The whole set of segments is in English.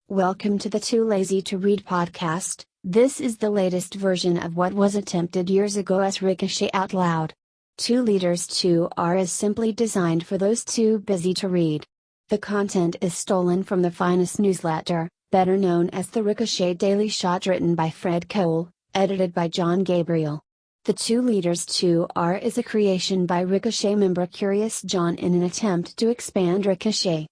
Welcome to the Too Lazy to Read podcast. This is the latest version of what was attempted years ago as Ricochet Out Loud. 2 Liters 2R is simply designed for those too busy to read. The content is stolen from the Finest newsletter, better known as the Ricochet Daily Shot, written by Fred Cole, edited by John Gabriel. The 2 Liters 2R is a creation by Ricochet member Curious John in an attempt to expand Ricochet.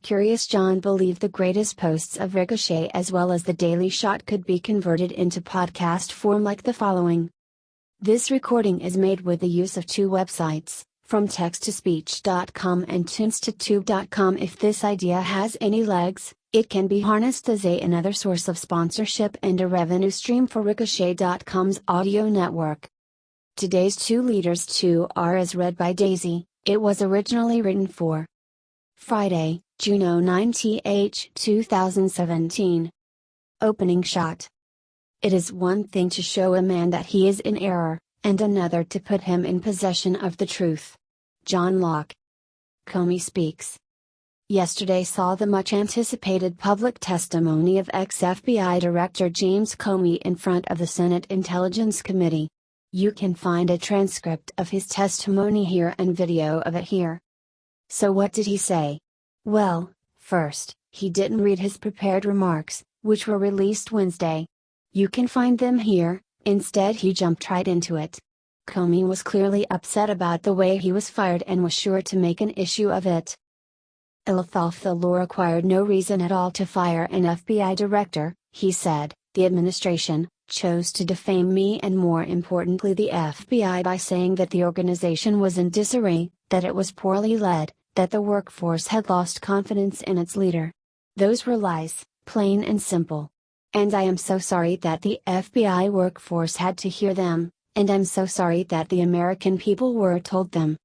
Curious John believed the greatest posts of Ricochet as well as the Daily Shot could be converted into podcast form like the following. This recording is made with the use of 2 websites, from text-to-speech.com and tunes2tube.com. If this idea has any legs, it can be harnessed as another source of sponsorship and a revenue stream for Ricochet.com's audio network. Today's 2 Liters 2R is read by Daisy. It was originally written for Friday, June 9, 2017. Opening shot. It is one thing to show a man that he is in error, and another to put him in possession of the truth. John Locke. Comey speaks. Yesterday saw the much-anticipated public testimony of ex-FBI Director James Comey in front of the Senate Intelligence Committee. You can find a transcript of his testimony here and video of it here. So what did he say? Well, first, he didn't read his prepared remarks, which were released Wednesday. You can find them here. Instead he jumped right into it. Comey was clearly upset about the way he was fired and was sure to make an issue of it. The law required no reason at all to fire an FBI director, he said. The administration chose to defame me and, more importantly, the FBI by saying that the organization was in disarray, that it was poorly led, that the workforce had lost confidence in its leader. Those were lies, plain and simple. And I am so sorry that the FBI workforce had to hear them, and I'm so sorry that the American people were told them.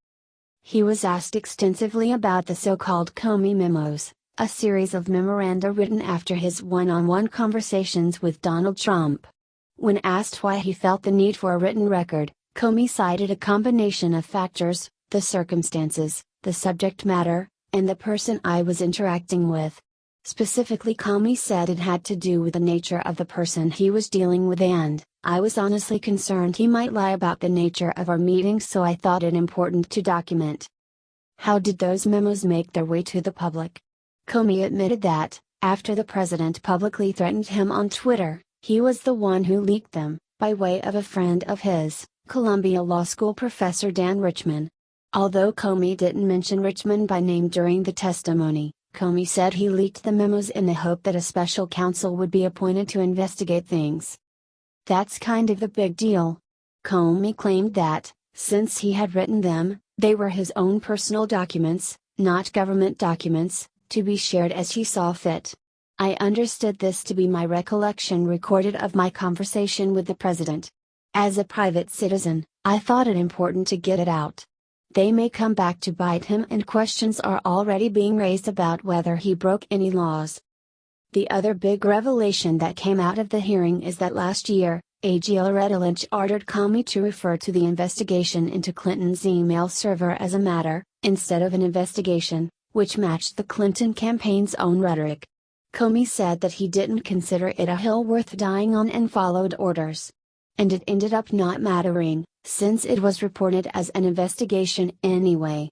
He was asked extensively about the so-called Comey memos, a series of memoranda written after his one-on-one conversations with Donald Trump. When asked why he felt the need for a written record, Comey cited a combination of factors: the circumstances, the subject matter, and the person I was interacting with. Specifically, Comey said it had to do with the nature of the person he was dealing with, and I was honestly concerned he might lie about the nature of our meetings, so I thought it important to document. How did those memos make their way to the public? Comey admitted that, after the president publicly threatened him on Twitter, he was the one who leaked them, by way of a friend of his, Columbia Law School professor Dan Richman. Although Comey didn't mention Richman by name during the testimony, Comey said he leaked the memos in the hope that a special counsel would be appointed to investigate things. That's kind of the big deal. Comey claimed that, since he had written them, they were his own personal documents, not government documents, to be shared as he saw fit. I understood this to be my recollection recorded of my conversation with the president. As a private citizen, I thought it important to get it out. They may come back to bite him, and questions are already being raised about whether he broke any laws. The other big revelation that came out of the hearing is that last year, AG Loretta Lynch ordered Comey to refer to the investigation into Clinton's email server as a matter, instead of an investigation, which matched the Clinton campaign's own rhetoric. Comey said that he didn't consider it a hill worth dying on and followed orders. And it ended up not mattering, since it was reported as an investigation anyway.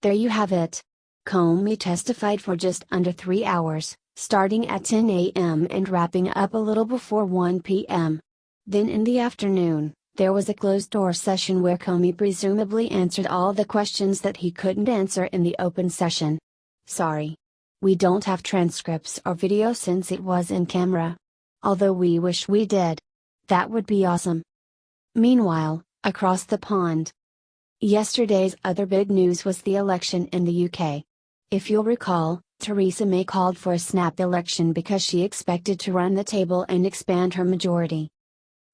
There you have it. Comey testified for just under 3 hours, starting at 10 a.m. and wrapping up a little before 1 p.m. Then in the afternoon, there was a closed-door session where Comey presumably answered all the questions that he couldn't answer in the open session. Sorry. We don't have transcripts or video since it was in camera. Although we wish we did. That would be awesome. Meanwhile, across the pond. Yesterday's other big news was the election in the UK. If you'll recall, Theresa May called for a snap election because she expected to run the table and expand her majority.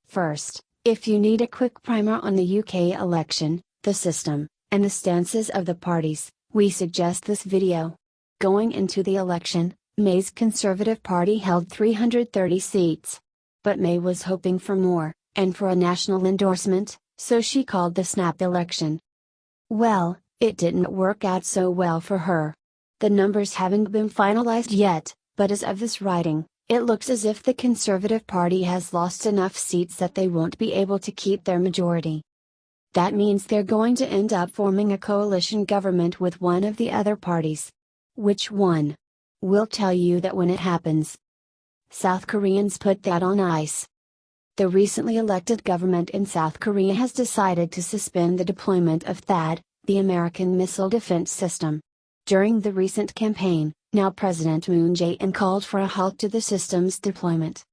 First, if you need a quick primer on the UK election, the system, and the stances of the parties, we suggest this video. Going into the election, May's Conservative Party held 330 seats. But May was hoping for more, and for a national endorsement, so she called the snap election. Well, it didn't work out so well for her. The numbers haven't been finalized yet, But as of this writing, it looks as if the Conservative Party has lost enough seats that they won't be able to keep their majority. That means they're going to end up forming a coalition government with one of the other parties. Which one? We'll tell you that when it happens. South Koreans put that on ice. The recently elected government in South Korea has decided to suspend the deployment of THAAD, the American missile defense system. During the recent campaign, now President Moon Jae-in called for a halt to the system's deployment.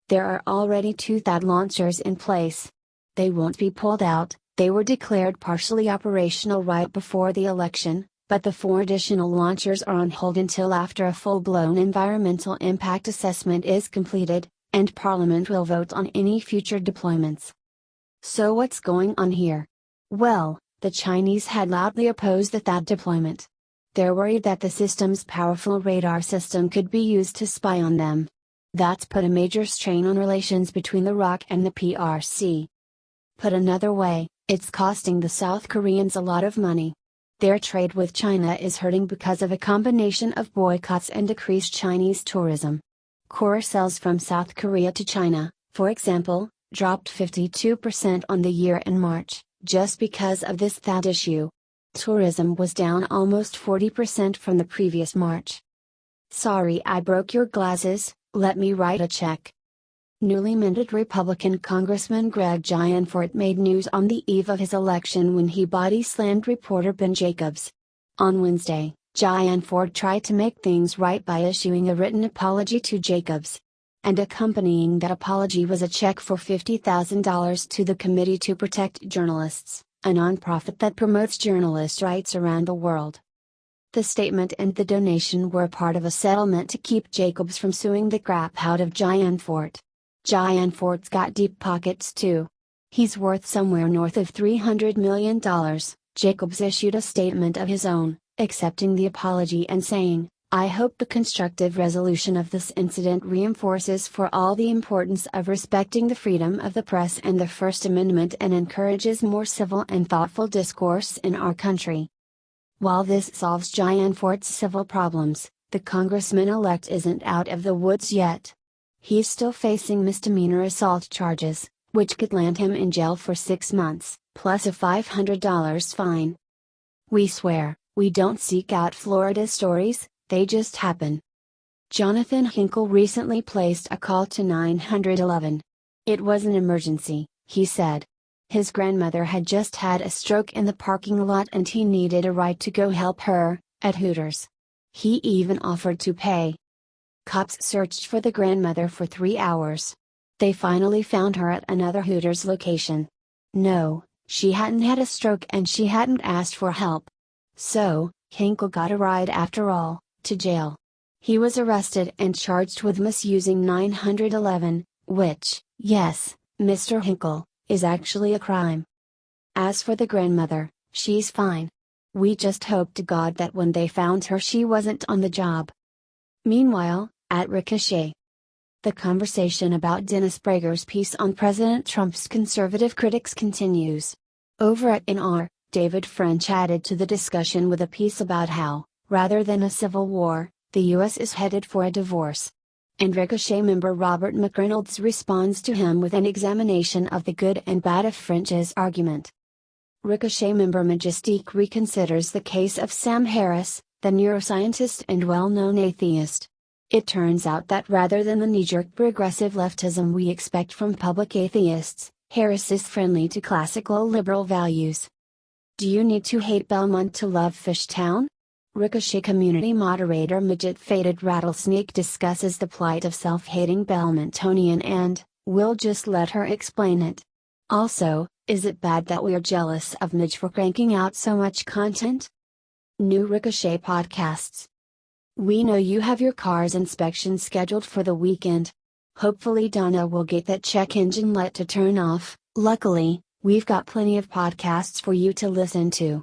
There are already 2 THAAD launchers in place. They won't be pulled out. They were declared partially operational right before the election, but the 4 additional launchers are on hold until after a full-blown environmental impact assessment is completed, and Parliament will vote on any future deployments. So what's going on here? Well, the Chinese had loudly opposed the THAAD deployment. They're worried that the system's powerful radar system could be used to spy on them. That's put a major strain on relations between the ROK and the PRC. Put another way, it's costing the South Koreans a lot of money. Their trade with China is hurting because of a combination of boycotts and decreased Chinese tourism. Core sales from South Korea to China, for example, dropped 52% on the year in March, just because of this THAAD issue. Tourism was down almost 40% from the previous March. Sorry I broke your glasses, let me write a check. Newly minted Republican Congressman Greg Gianforte made news on the eve of his election when he body-slammed reporter Ben Jacobs. On Wednesday, Gianforte tried to make things right by issuing a written apology to Jacobs. And accompanying that apology was a check for $50,000 to the Committee to Protect Journalists, a nonprofit that promotes journalists' rights around the world. The statement and the donation were part of a settlement to keep Jacobs from suing the crap out of Gianforte. Gianforte's got deep pockets too. He's worth somewhere north of $300 million. Jacobs issued a statement of his own, accepting the apology and saying, "I hope the constructive resolution of this incident reinforces for all the importance of respecting the freedom of the press and the First Amendment and encourages more civil and thoughtful discourse in our country." While this solves Gianforte's civil problems, the congressman-elect isn't out of the woods yet. He's still facing misdemeanor assault charges, which could land him in jail for 6 months, plus a $500 fine. We swear, we don't seek out Florida stories, they just happen. Jonathan Hinkle recently placed a call to 911. It was an emergency, he said. His grandmother had just had a stroke in the parking lot and he needed a ride to go help her, at Hooters. He even offered to pay. Cops searched for the grandmother for 3 hours. They finally found her at another Hooters location. No, she hadn't had a stroke and she hadn't asked for help. So, Hinkle got a ride after all, to jail. He was arrested and charged with misusing 911, which, yes, Mr. Hinkle, is actually a crime. As for the grandmother, she's fine. We just hope to God that when they found her she wasn't on the job. Meanwhile, at Ricochet, the conversation about Dennis Prager's piece on President Trump's conservative critics continues. Over at NR, David French added to the discussion with a piece about how, rather than a civil war, the U.S. is headed for a divorce. And Ricochet member Robert McReynolds responds to him with an examination of the good and bad of French's argument. Ricochet member Majestique reconsiders the case of Sam Harris, the neuroscientist and well-known atheist. It turns out that rather than the knee-jerk progressive leftism we expect from public atheists, Harris is friendly to classical liberal values. Do you need to hate Belmont to love Fishtown? Ricochet community moderator Midget Faded Rattlesnake discusses the plight of self-hating Belmontonian and, we'll just let her explain it. Also, is it bad that we're jealous of Midge for cranking out so much content? New Ricochet podcasts. We know you have your car's inspection scheduled for the weekend. Hopefully Donna will get that check engine light to turn off. Luckily, we've got plenty of podcasts for you to listen to.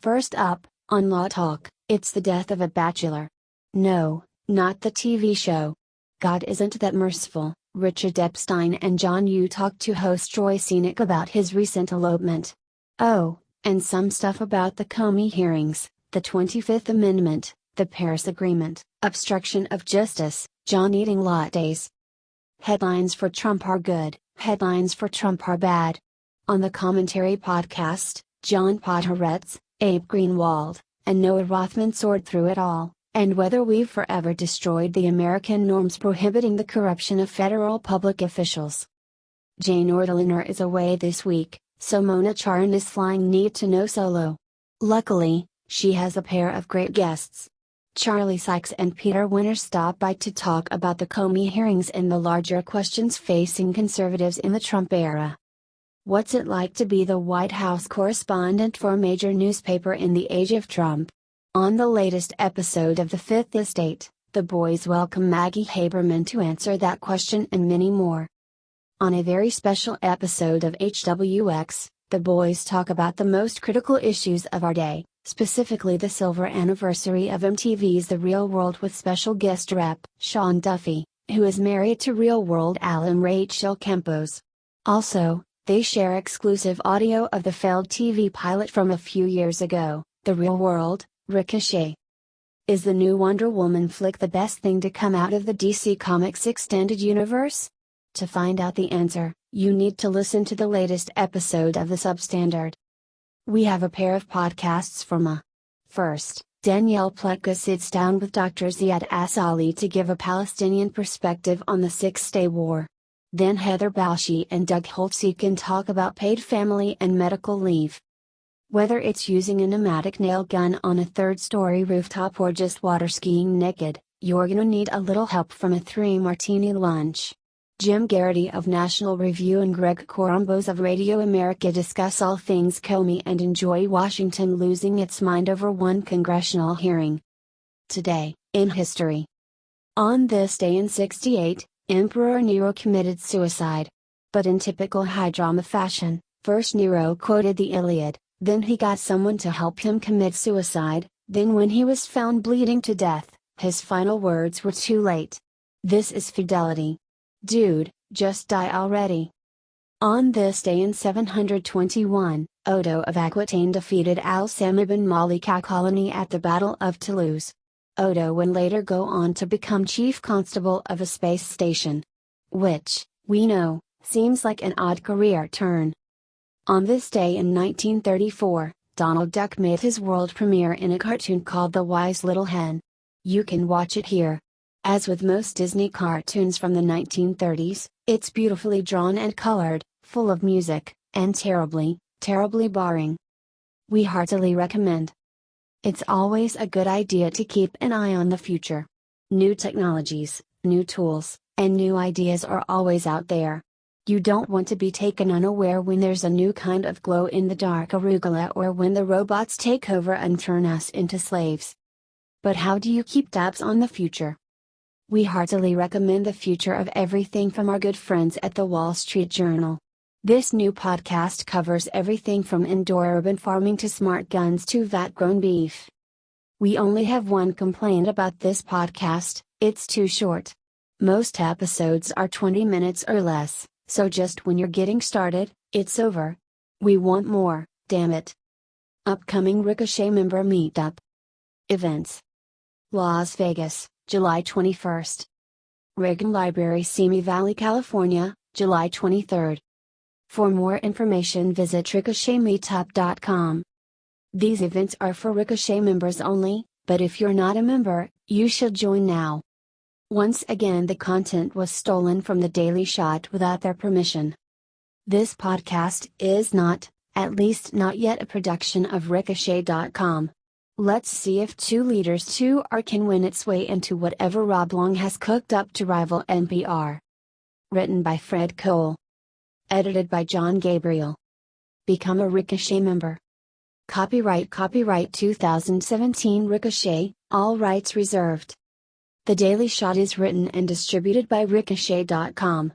First up, on Law Talk, it's the death of a bachelor. No, not the TV show. God isn't that merciful. Richard Epstein and John Yoo talked to host Troy Senik about his recent elopement. Oh, and some stuff about the Comey hearings, the 25th Amendment, the Paris Agreement, obstruction of justice, John eating lattes. Headlines for Trump are good, headlines for Trump are bad. On the Commentary podcast, John Podhoretz, Abe Greenwald, and Noah Rothman soared through it all, and whether we've forever destroyed the American norms prohibiting the corruption of federal public officials. Jane Ortoliner is away this week, so Mona Charan is flying Need to Know solo. Luckily, she has a pair of great guests. Charlie Sykes and Peter Winters stop by to talk about the Comey hearings and the larger questions facing conservatives in the Trump era. What's it like to be the White House correspondent for a major newspaper in the age of Trump? On the latest episode of The Fifth Estate, the boys welcome Maggie Haberman to answer that question and many more. On a very special episode of HWX, the boys talk about the most critical issues of our day, specifically the silver anniversary of MTV's The Real World with special guest rep, Sean Duffy, who is married to Real World alum Rachel Campos. Also, they share exclusive audio of the failed TV pilot from a few years ago, The Real World, Ricochet. Is the new Wonder Woman flick the best thing to come out of the DC Comics extended universe? To find out the answer, you need to listen to the latest episode of The Substandard. We have a pair of podcasts from a. First, Danielle Pletka sits down with Dr. Ziad Asali to give a Palestinian perspective on the Six-Day War. Then Heather Balshi and Doug Holtz-Eakin talk about paid family and medical leave. Whether it's using a pneumatic nail gun on a third-story rooftop or just water skiing naked, you're gonna need a little help from a 3-martini lunch. Jim Garrity of National Review and Greg Corombos of Radio America discuss all things Comey and enjoy Washington losing its mind over one congressional hearing. Today, in history. On this day in 68, Emperor Nero committed suicide. But in typical high drama fashion, first Nero quoted the Iliad, then he got someone to help him commit suicide, then when he was found bleeding to death, his final words were too late. This is fidelity. Dude, just die already. On this day in 721, Odo of Aquitaine defeated Al-Sam ibn Malik al-Khalani at the Battle of Toulouse. Odo would later go on to become chief constable of a space station. Which, we know, seems like an odd career turn. On this day in 1934, Donald Duck made his world premiere in a cartoon called The Wise Little Hen. You can watch it here. As with most Disney cartoons from the 1930s, it's beautifully drawn and colored, full of music, and terribly, terribly boring. We heartily recommend. It's always a good idea to keep an eye on the future. New technologies, new tools, and new ideas are always out there. You don't want to be taken unaware when there's a new kind of glow-in-the-dark arugula or when the robots take over and turn us into slaves. But how do you keep tabs on the future? We heartily recommend The Future of Everything from our good friends at the Wall Street Journal. This new podcast covers everything from indoor urban farming to smart guns to vat-grown beef. We only have one complaint about this podcast: it's too short. Most episodes are 20 minutes or less, so just when you're getting started, it's over. We want more, damn it. Upcoming Ricochet member meetup. Events: Las Vegas, July 21st. Reagan Library, Simi Valley, California, July 23rd. For more information visit ricochetmeetup.com. These events are for Ricochet members only, but if you're not a member, you should join now. Once again, the content was stolen from The Daily Shot without their permission. This podcast is not, at least not yet, a production of Ricochet.com. Let's see if 2 Leaders 2R can win its way into whatever Rob Long has cooked up to rival NPR. Written by Fred Cole. Edited by John Gabriel. Become a Ricochet member. Copyright 2017 Ricochet, all rights reserved. The Daily Shot is written and distributed by Ricochet.com.